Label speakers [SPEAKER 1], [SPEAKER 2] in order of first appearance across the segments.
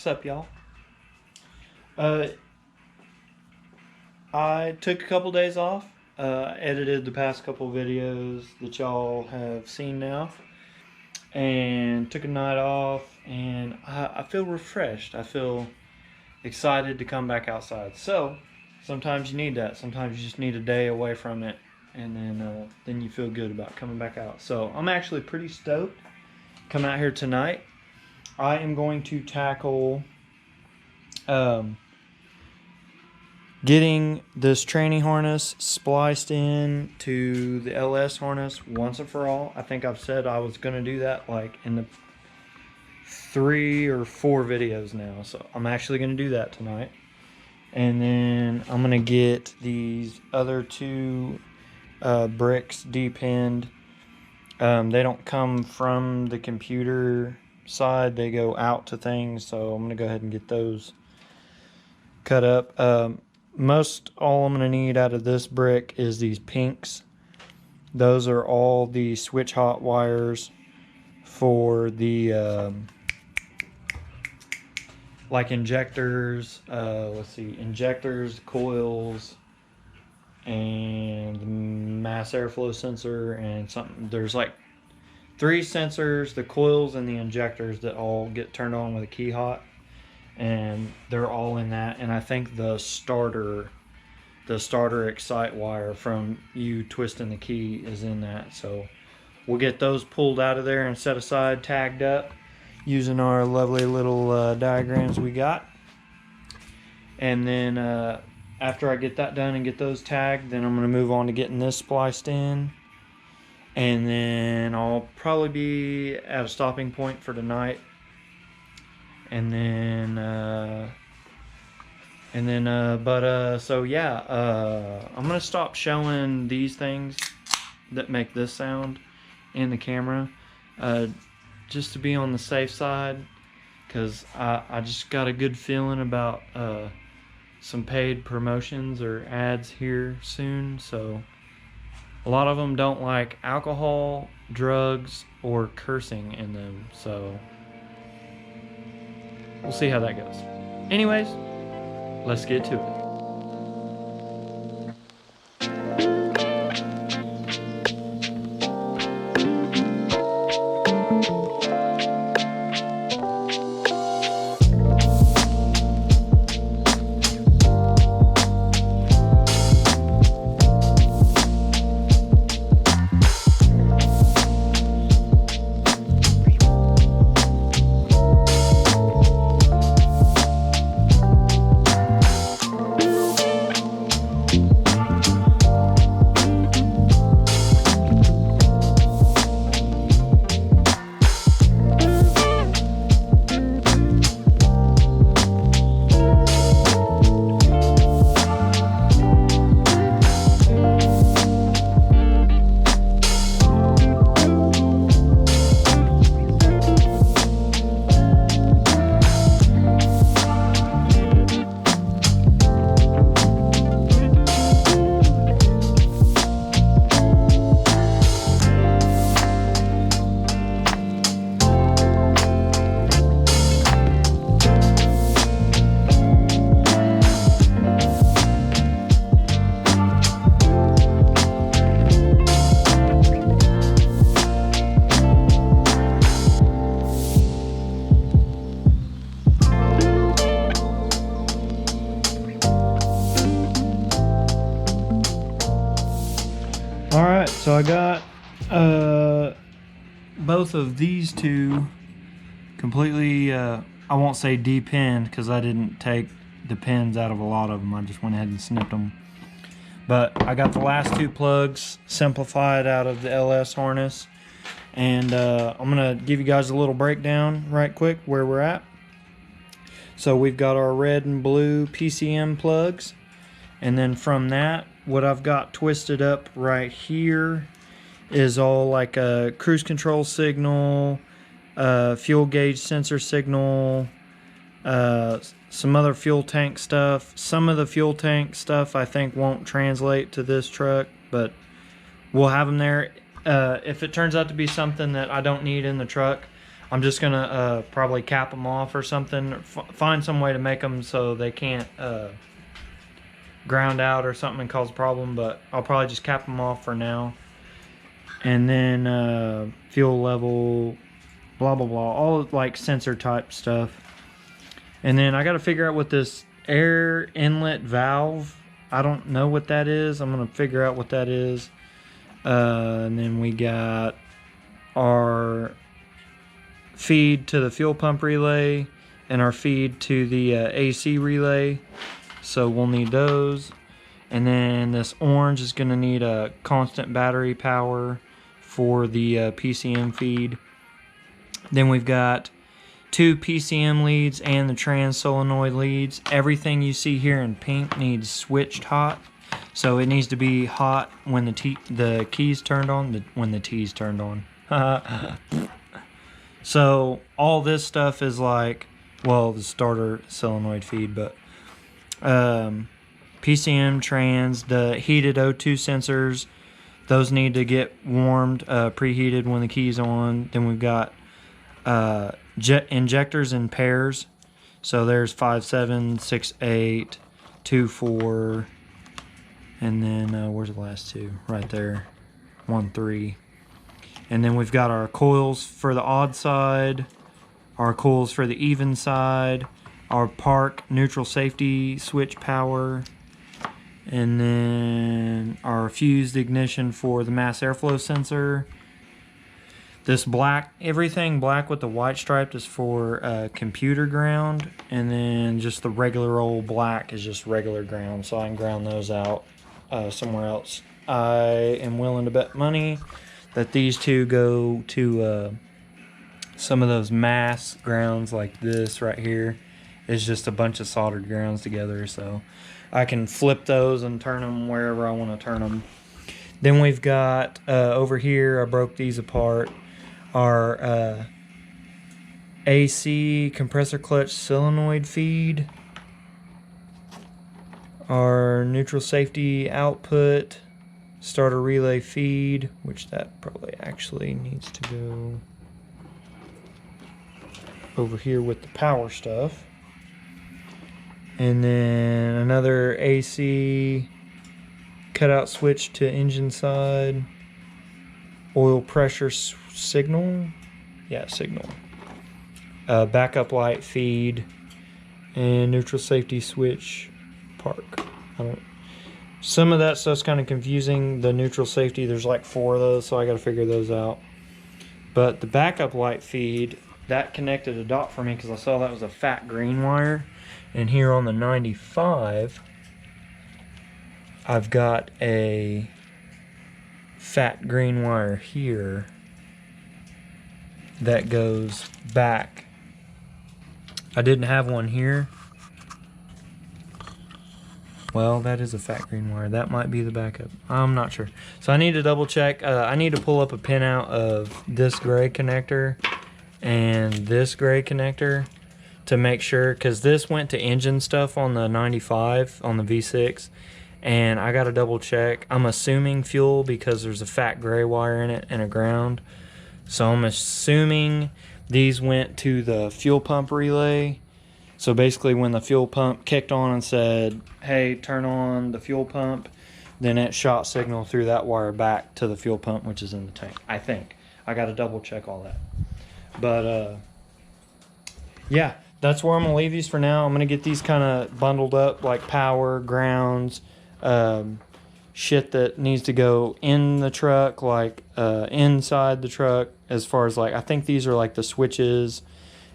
[SPEAKER 1] What's up, y'all? I took a couple days off, edited the past couple videos that y'all have seen now, and took a night off, and I feel refreshed. I feel excited to come back outside. So sometimes you need that. Sometimes you just need a day away from it, and then you feel good about coming back out. So I'm actually pretty stoked to come out here tonight. I am going to tackle getting this training harness spliced in to the LS harness once and for all. I think I've said I was going to do that like in the 3 or 4 videos now, so I'm actually going to do that tonight. And then I'm going to get these other 2 bricks depinned. They don't come from the computer side, they go out to things, so I'm going to go ahead and get those cut up. Most all I'm going to need out of this brick is these pinks. Those are all the switch hot wires for the like injectors, let's see, injectors, coils, and the mass airflow sensor, and something. There's like 3 sensors, the coils and the injectors that all get turned on with a key hot, and they're all in that. And I think the starter excite wire from you twisting the key is in that. So we'll get those pulled out of there and set aside, tagged up using our lovely little diagrams we got. And then after I get that done and get those tagged, then I'm going to move on to getting this spliced in. And then I'll probably be at a stopping point for tonight. And then, so yeah, I'm gonna stop showing these things that make this sound in the camera, just to be on the safe side, because I just got a good feeling about some paid promotions or ads here soon. So a lot of them don't like alcohol, drugs, or cursing in them, so we'll see how that goes. Anyways, let's get to it. Alright, so I got both of these 2 completely, I won't say depinned because I didn't take the pins out of a lot of them. I just went ahead and snipped them. But I got the last 2 plugs simplified out of the LS harness. And I'm going to give you guys a little breakdown right quick where we're at. So we've got our red and blue PCM plugs. And then from that, what I've got twisted up right here is all like a cruise control signal, fuel gauge sensor signal, some other fuel tank stuff. Some of the fuel tank stuff I think won't translate to this truck, but we'll have them there. If it turns out to be something that I don't need in the truck, I'm just gonna probably cap them off or something. Find some way to make them so they can't ground out or something and cause a problem, but I'll probably just cap them off for now. And then fuel level, blah blah blah, all like sensor type stuff. And then I got to figure out what this air inlet valve, I don't know what that is. I'm gonna figure out what that is. And then we got our feed to the fuel pump relay and our feed to the AC relay, so we'll need those. And then this orange is going to need a constant battery power for the PCM feed. Then we've got 2 PCM leads and the trans solenoid leads. Everything you see here in pink needs switched hot, so it needs to be hot when the keys turned on. When the T's turned on. So all this stuff is like, well, the starter solenoid feed, but PCM, trans, the heated O2 sensors, those need to get warmed, preheated when the key's on. Then we've got jet injectors in pairs. So there's 5, 7, 6, 8, 2, 4, and then where's the last two? Right there, 1, 3. And then we've got our coils for the odd side, our coils for the even side, our park neutral safety switch power, and then our fused ignition for the mass airflow sensor. This black, everything black with the white stripe is for computer ground, and then just the regular old black is just regular ground, so I can ground those out somewhere else. I am willing to bet money that these two go to some of those mass grounds like this right here. Is just a bunch of soldered grounds together, so I can flip those and turn them wherever I want to turn them. Then we've got over here, I broke these apart, our AC compressor clutch solenoid feed, our neutral safety output, starter relay feed, which that probably actually needs to go over here with the power stuff. And then another AC cutout switch to engine side, oil pressure signal, signal, backup light feed, and neutral safety switch park. Some of that stuff's kind of confusing. The neutral safety, there's like 4 of those, so I got to figure those out. But the backup light feed, that connected a dot for me because I saw that was a fat green wire. And here on the 95, I've got a fat green wire here that goes back. I didn't have one here. Well, that is a fat green wire. That might be the backup. I'm not sure. So I need to double check. I need to pull up a pinout of this gray connector and this gray connector to make sure, because this went to engine stuff on the 95, on the V6, and I got to double check. I'm assuming fuel because there's a fat gray wire in it and a ground. So I'm assuming these went to the fuel pump relay. So basically when the fuel pump kicked on and said, hey, turn on the fuel pump, then it shot signal through that wire back to the fuel pump, which is in the tank, I think. I got to double check all that. But yeah, that's where I'm going to leave these for now. I'm going to get these kind of bundled up, like power, grounds, shit that needs to go in the truck, like inside the truck, as far as like, I think these are like the switches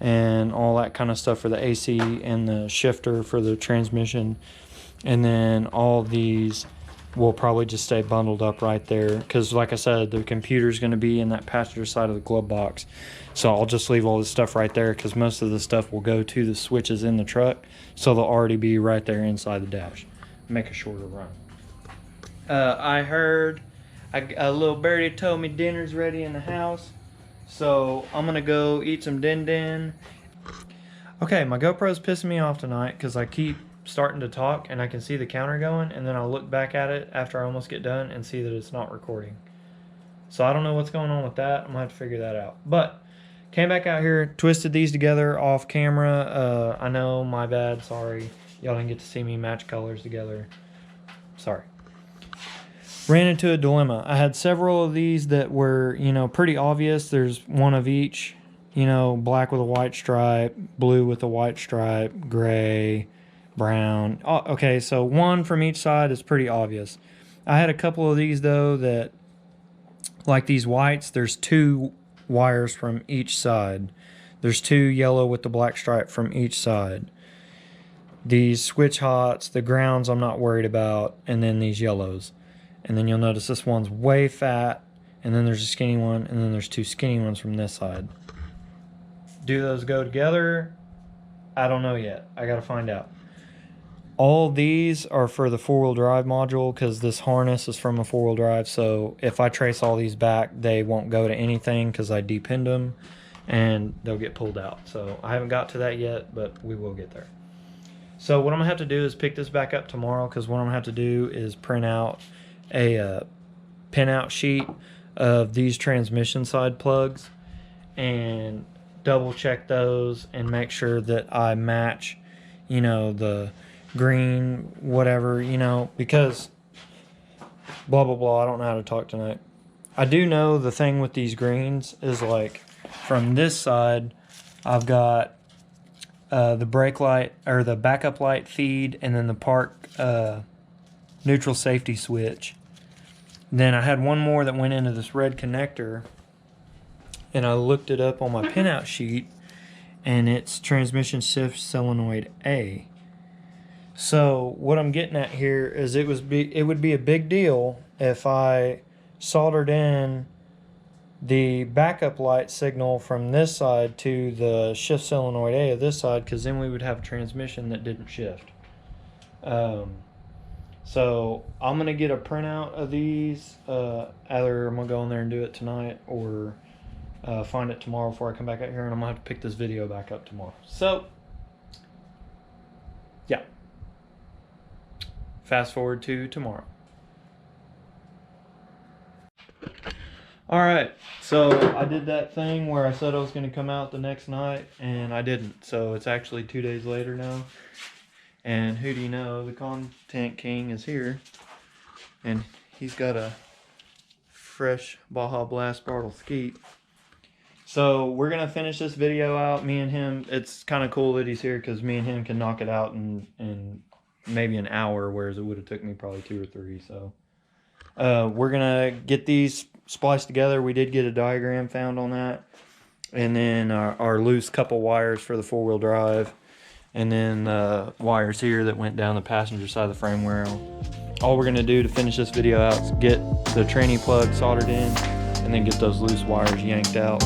[SPEAKER 1] and all that kind of stuff for the AC and the shifter for the transmission. And then all these will probably just stay bundled up right there, because like I said, the computer's going to be in that passenger side of the glove box. So I'll just leave all this stuff right there, because most of the stuff will go to the switches in the truck, so they'll already be right there inside the dash. Make a shorter run. I heard a little birdie told me dinner's ready in the house, so I'm gonna go eat some din. Okay, my GoPro's pissing me off tonight because I keep starting to talk and I can see the counter going, and then I'll look back at it after I almost get done and see that it's not recording. So I don't know what's going on with that. I'm gonna have to figure that out. But Came back out here, twisted these together off camera. I know, my bad, sorry. Y'all didn't get to see me match colors together. Sorry. Ran into a dilemma. I had several of these that were, you know, pretty obvious. There's one of each, you know, black with a white stripe, blue with a white stripe, gray, brown. Oh, okay, so one from each side is pretty obvious. I had a couple of these, though, that, like these whites, there's 2 wires from each side. There's 2 yellow with the black stripe from each side. These switch hots, the grounds I'm not worried about, and then these yellows. And then you'll notice this one's way fat, and then there's a skinny one, and then there's 2 skinny ones from this side. Do those go together? I don't know yet. I gotta find out. All these are for the 4-wheel drive module because this harness is from a 4-wheel drive, so if I trace all these back, they won't go to anything because I depinned them, and they'll get pulled out. So I haven't got to that yet, but we will get there. So what I'm gonna have to do is pick this back up tomorrow, because what I'm gonna have to do is print out a pinout sheet of these transmission side plugs and double check those and make sure that I match, you know, the green whatever, you know, because blah blah blah. I don't know how to talk tonight. I do know the thing with these greens is, like, from this side I've got the brake light, or the backup light feed, and then the park neutral safety switch. Then I had one more that went into this red connector, and I looked it up on my pinout sheet, and it's transmission shift solenoid A. So what I'm getting at here is it would be a big deal if I soldered in the backup light signal from this side to the shift solenoid A of this side, because then we would have a transmission that didn't shift. So I'm gonna get a printout of these. Either I'm gonna go in there and do it tonight, or find it tomorrow before I come back out here, and I'm gonna have to pick this video back up tomorrow. So yeah, fast forward to tomorrow. Alright, so I did that thing where I said I was going to come out the next night, and I didn't. So it's actually 2 days later now. And who do you know, the Content King is here. And he's got a fresh Baja Blast Bartle Skeet. So we're going to finish this video out, me and him. It's kind of cool that he's here, because me and him can knock it out in maybe an hour, whereas it would have took me probably 2 or 3. So we're going to get these spliced together. We did get a diagram found on that, and then our loose couple wires for the 4-wheel drive, and then wires here that went down the passenger side of the frame rail. All we're going to do to finish this video out is get the tranny plug soldered in, and then get those loose wires yanked out.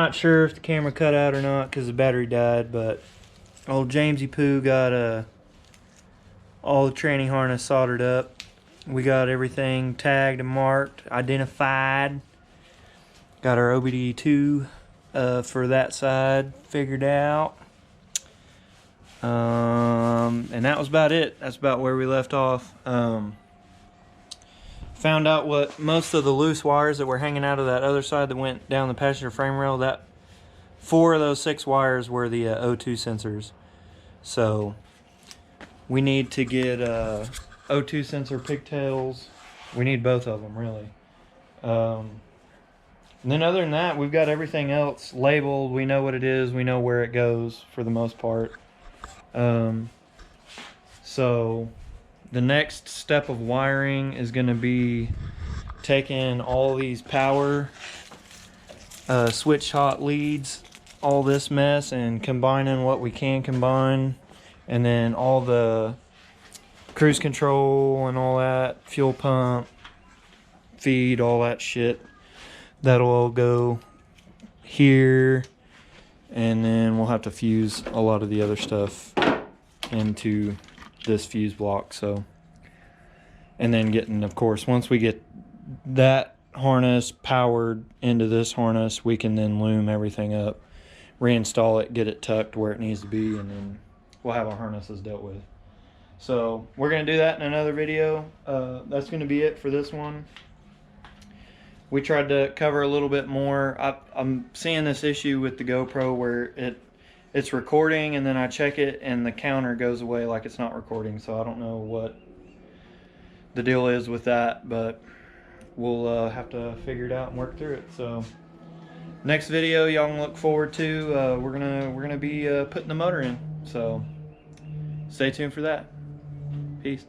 [SPEAKER 1] not sure if the camera cut out or not because the battery died, but old Jamesy Poo got all the tranny harness soldered up. We got everything tagged and marked, identified. Got our OBD2 for that side figured out. And that was about it. That's about where we left off. Found out what most of the loose wires that were hanging out of that other side that went down the passenger frame rail, that 4 of those 6 wires were the O2 sensors. So we need to get O2 sensor pigtails. We need both of them, really. And then other than that, we've got everything else labeled. We know what it is. We know where it goes for the most part. So the next step of wiring is going to be taking all these power switch hot leads, all this mess, and combining what we can combine, and then all the cruise control and all that, fuel pump, feed, all that shit. That'll all go here, and then we'll have to fuse a lot of the other stuff into this fuse block. So, and then getting, of course, once we get that harness powered into this harness, we can then loom everything up, reinstall it, get it tucked where it needs to be, and then we'll have our harnesses dealt with. So we're going to do that in another video. That's going to be it for this one. We tried to cover a little bit more. I'm seeing this issue with the GoPro where it's recording and then I check it and the counter goes away like it's not recording. So I don't know what the deal is with that, but we'll have to figure it out and work through it. So next video y'all can look forward to, we're gonna be putting the motor in. So stay tuned for that. Peace.